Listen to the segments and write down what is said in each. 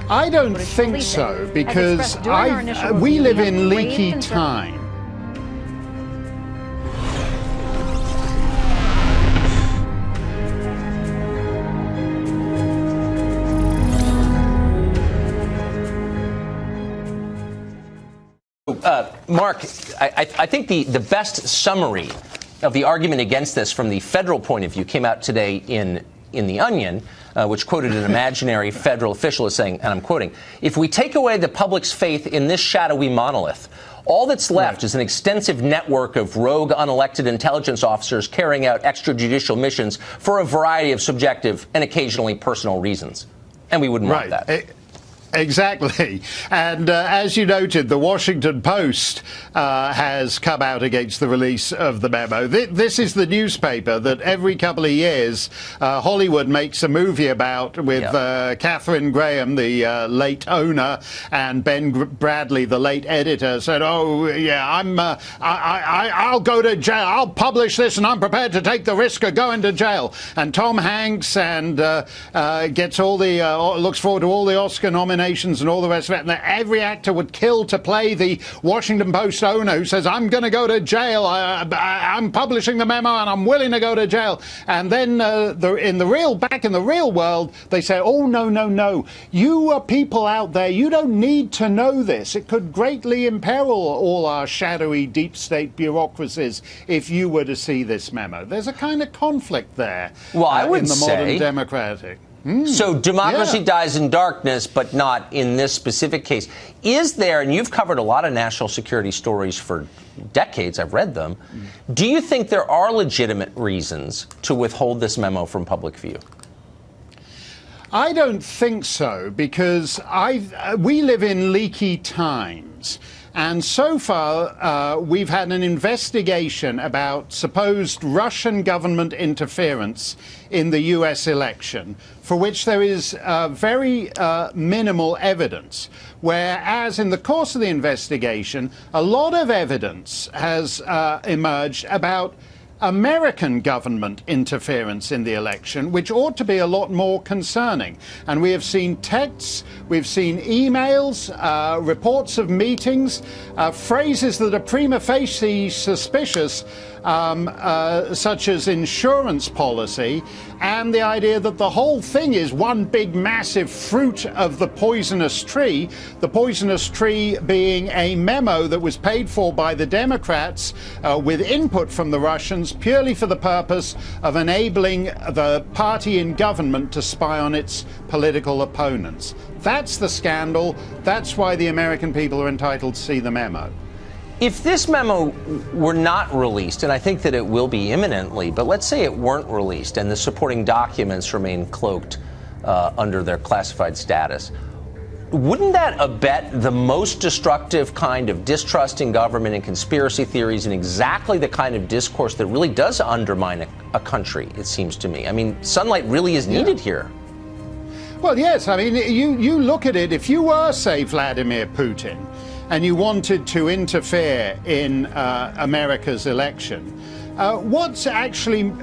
I don't think so, because we live in leaky time. Mark, I think the best summary of the argument against this from the federal point of view came out today in The Onion, which quoted an imaginary federal official as saying, and I'm quoting, "If we take away the public's faith in this shadowy monolith, all that's left is an extensive network of rogue, unelected intelligence officers carrying out extrajudicial missions for a variety of subjective and occasionally personal reasons." And we wouldn't want that. Exactly. And as you noted, the Washington Post has come out against the release of the memo. This is the newspaper that every couple of years Hollywood makes a movie about with Katharine Graham, the late owner, and Ben Bradley, the late editor, said, "Oh, yeah, I'll go to jail. I'll publish this, and I'm prepared to take the risk of going to jail." And Tom Hanks and gets all the looks forward to all the Oscar nominations and all the rest of it, and that every actor would kill to play the Washington Post owner who says, "I'm going to go to jail. I'm publishing the memo and I'm willing to go to jail." And then back in the real world, they say, "Oh, no. You are people out there. You don't need to know this. It could greatly imperil all our shadowy deep state bureaucracies if you were to see this memo." There's a kind of conflict there. Well, I would in the say modern democratic. So democracy dies in darkness, but not in this specific case. Is there, and you've covered a lot of national security stories for decades, I've read them, do you think there are legitimate reasons to withhold this memo from public view? I don't think so, because we live in leaky times. And so far, we've had an investigation about supposed Russian government interference in the U.S. election, for which there is very minimal evidence. Whereas in the course of the investigation, a lot of evidence has emerged about American government interference in the election, which ought to be a lot more concerning. And we have seen texts, we've seen emails, reports of meetings, phrases that are prima facie suspicious, such as insurance policy, and the idea that the whole thing is one big massive fruit of the poisonous tree being a memo that was paid for by the Democrats with input from the Russians purely for the purpose of enabling the party in government to spy on its political opponents. That's the scandal. That's why the American people are entitled to see the memo. If this memo were not released, and I think that it will be imminently, but let's say it weren't released and the supporting documents remain cloaked under their classified status, wouldn't that abet the most destructive kind of distrust in government and conspiracy theories and exactly the kind of discourse that really does undermine a country, it seems to me? I mean, sunlight really is needed here. Well, yes. I mean, you look at it, if you were, say, Vladimir Putin, and you wanted to interfere in America's election, what actually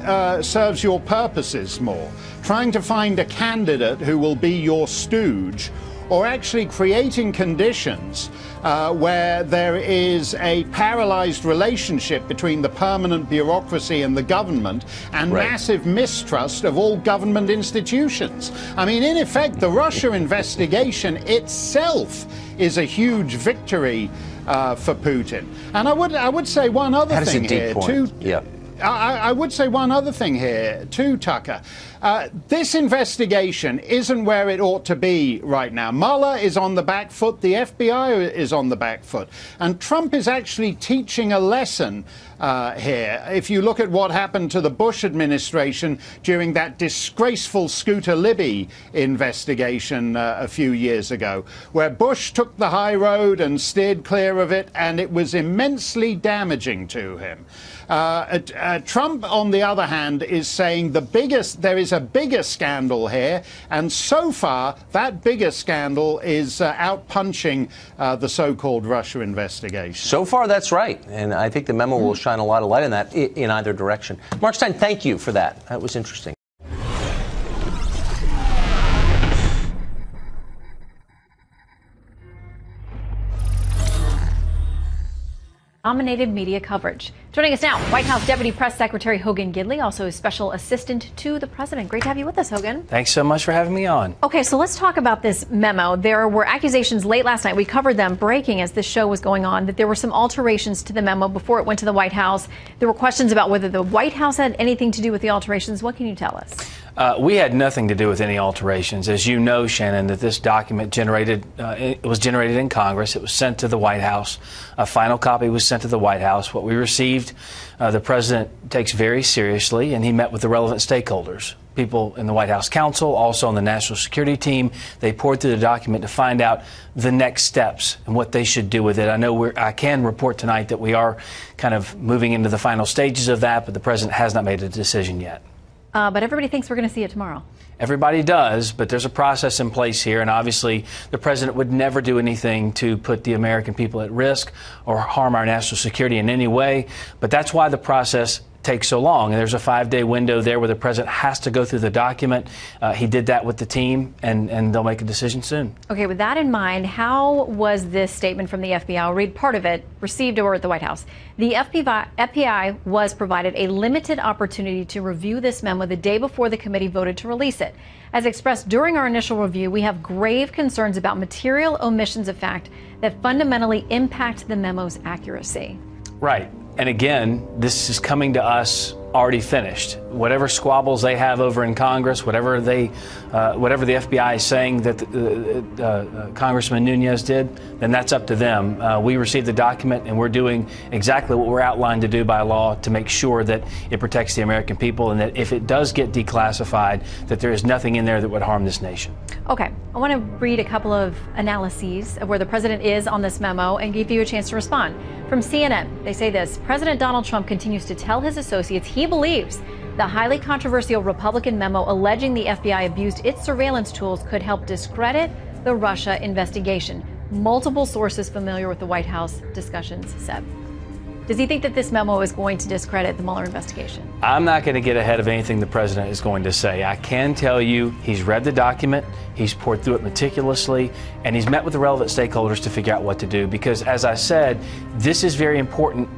serves your purposes more? Trying to find a candidate who will be your stooge, or actually creating conditions where there is a paralyzed relationship between the permanent bureaucracy and the government, and massive mistrust of all government institutions. I mean, in effect, the Russia investigation itself is a huge victory for Putin. And I would say one other thing here too. Yeah. I would say one other thing here too, Tucker. This investigation isn't where it ought to be right now. Mueller is on the back foot. The FBI is on the back foot. And Trump is actually teaching a lesson here. If you look at what happened to the Bush administration during that disgraceful Scooter Libby investigation a few years ago, where Bush took the high road and steered clear of it, and it was immensely damaging to him. Trump, on the other hand, is saying there is a bigger scandal here, and so far that bigger scandal is outpunching the so-called Russia investigation. So far, that's right, and I think the memo will shine a lot of light on that in either direction. Mark Stein, thank you for that. That was interesting. dominated media coverage. Joining us now, White House Deputy Press Secretary Hogan Gidley, also a special assistant to the president. Great to have you with us, Hogan. Thanks so much for having me on. Okay, so let's talk about this memo. There were accusations late last night. We covered them breaking as this show was going on, that there were some alterations to the memo before it went to the White House. There were questions about whether the White House had anything to do with the alterations. What can you tell us? We had nothing to do with any alterations. As you know, Shannon, that this document it was generated in Congress. It was sent to the White House. A final copy was sent to the White House. What we received, the president takes very seriously, and he met with the relevant stakeholders. People in the White House counsel, also on the national security team. They poured through the document to find out the next steps and what they should do with it. I know I can report tonight that we are kind of moving into the final stages of that, but the president has not made a decision yet. But everybody thinks we're going to see it tomorrow. Everybody does, but there's a process in place here, and obviously the president would never do anything to put the American people at risk or harm our national security in any way. But that's why the process takes so long. And there's a 5-day window there where the president has to go through the document. He did that with the team, and they'll make a decision soon. Okay, with that in mind, how was this statement from the FBI, I'll read part of it, received over at the White House? The FBI was provided a limited opportunity to review this memo the day before the committee voted to release it. As expressed during our initial review, we have grave concerns about material omissions of fact that fundamentally impact the memo's accuracy. Right. And again, this is coming to us already finished. Whatever squabbles they have over in Congress, whatever the FBI is saying that Congressman Nunes did, then that's up to them. We received the document, and we're doing exactly what we're outlined to do by law to make sure that it protects the American people, and that if it does get declassified, that there is nothing in there that would harm this nation. Okay, I want to read a couple of analyses of where the president is on this memo and give you a chance to respond. From CNN, they say this: President Donald Trump continues to tell his associates he believes the highly controversial Republican memo alleging the FBI abused its surveillance tools could help discredit the Russia investigation. Multiple sources familiar with the White House discussions said. Does he think that this memo is going to discredit the Mueller investigation? I'm not going to get ahead of anything the president is going to say. I can tell you he's read the document, he's poured through it meticulously, and he's met with the relevant stakeholders to figure out what to do. Because, as I said, this is very important,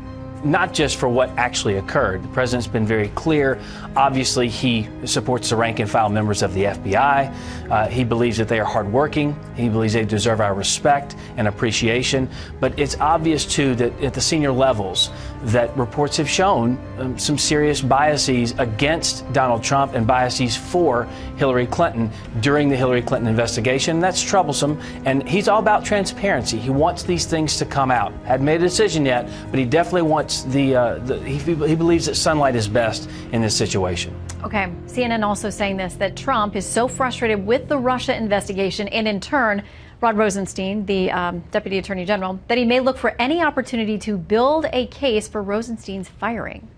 not just for what actually occurred. The president's been very clear. Obviously, he supports the rank and file members of the FBI. He believes that they are hardworking. He believes they deserve our respect and appreciation. But it's obvious, too, that at the senior levels, that reports have shown some serious biases against Donald Trump and biases for Hillary Clinton during the Hillary Clinton investigation. That's troublesome. And he's all about transparency. He wants these things to come out. Hadn't made a decision yet, but he definitely wants he believes that sunlight is best in this situation. Okay, CNN also saying this, that Trump is so frustrated with the Russia investigation and in turn, Rod Rosenstein, the Deputy Attorney General, that he may look for any opportunity to build a case for Rosenstein's firing.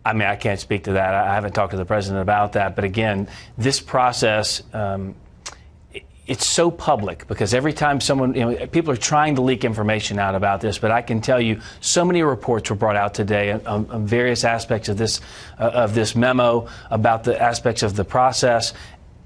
I mean, I can't speak to that. I haven't talked to the president about that. But again, this process, it's so public because every time people are trying to leak information out about this, but I can tell you so many reports were brought out today on various aspects of this memo, about the aspects of the process,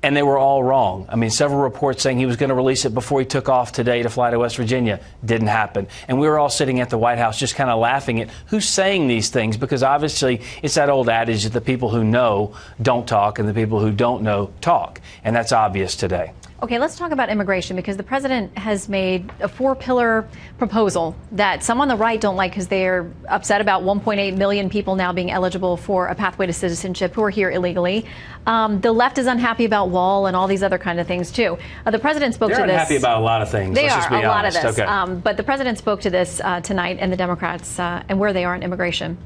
and they were all wrong. I mean, several reports saying he was going to release it before he took off today to fly to West Virginia. Didn't happen. And we were all sitting at the White House just kind of laughing at who's saying these things, because obviously it's that old adage that the people who know don't talk and the people who don't know talk. And that's obvious today. Okay, let's talk about immigration, because the president has made a 4-pillar proposal that some on the right don't like because they're upset about 1.8 million people now being eligible for a pathway to citizenship who are here illegally. The left is unhappy about wall and all these other kind of things, too. The president spoke to this. They're unhappy about a lot of things. They Let's just are, be a lot of honest. this. Okay. But the president spoke to this tonight, and the Democrats and where they are in immigration.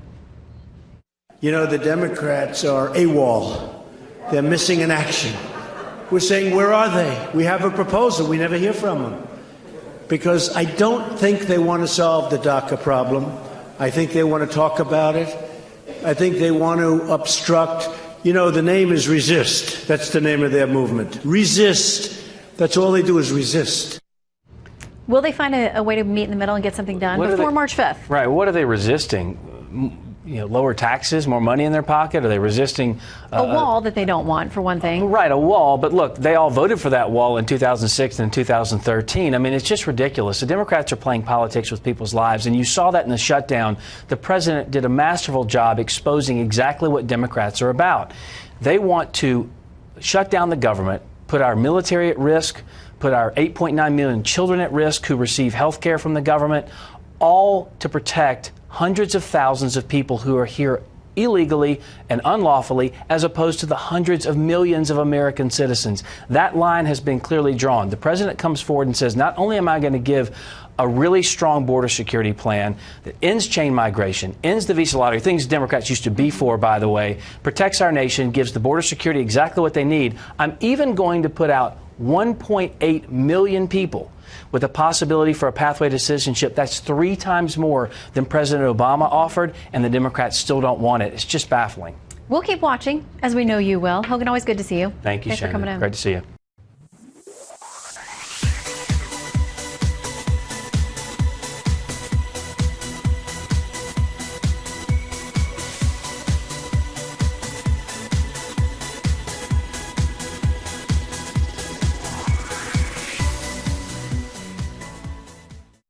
You know, the Democrats are AWOL. They're missing in action. We're saying, where are they? We have a proposal. We never hear from them. Because I don't think they want to solve the DACA problem. I think they want to talk about it. I think they want to obstruct. You know, the name is Resist. That's the name of their movement. Resist. That's all they do is resist. Will they find a way to meet in the middle and get something done before March 5th? Right. What are they resisting? lower taxes, more money in their pocket? Are they resisting a wall that they don't want, for one thing? Right, a wall. But look, they all voted for that wall in 2006 and 2013. I mean, it's just ridiculous. The Democrats are playing politics with people's lives, and you saw that in the shutdown. The president did a masterful job exposing exactly what Democrats are about. They want to shut down the government, put our military at risk, put our 8.9 million children at risk who receive health care from the government, all to protect hundreds of thousands of people who are here illegally and unlawfully, as opposed to the hundreds of millions of American citizens. That line has been clearly drawn. The president comes forward and says, not only am I going to give a really strong border security plan that ends chain migration, ends the visa lottery, things Democrats used to be for, by the way, protects our nation, gives the border security exactly what they need. I'm even going to put out 1.8 million people with a possibility for a pathway to citizenship. That's 3 times more than President Obama offered, and the Democrats still don't want it. It's just baffling. We'll keep watching, as we know you will. Hogan, always good to see you. Thank you, Thanks Shannon. for coming in. Great to see you.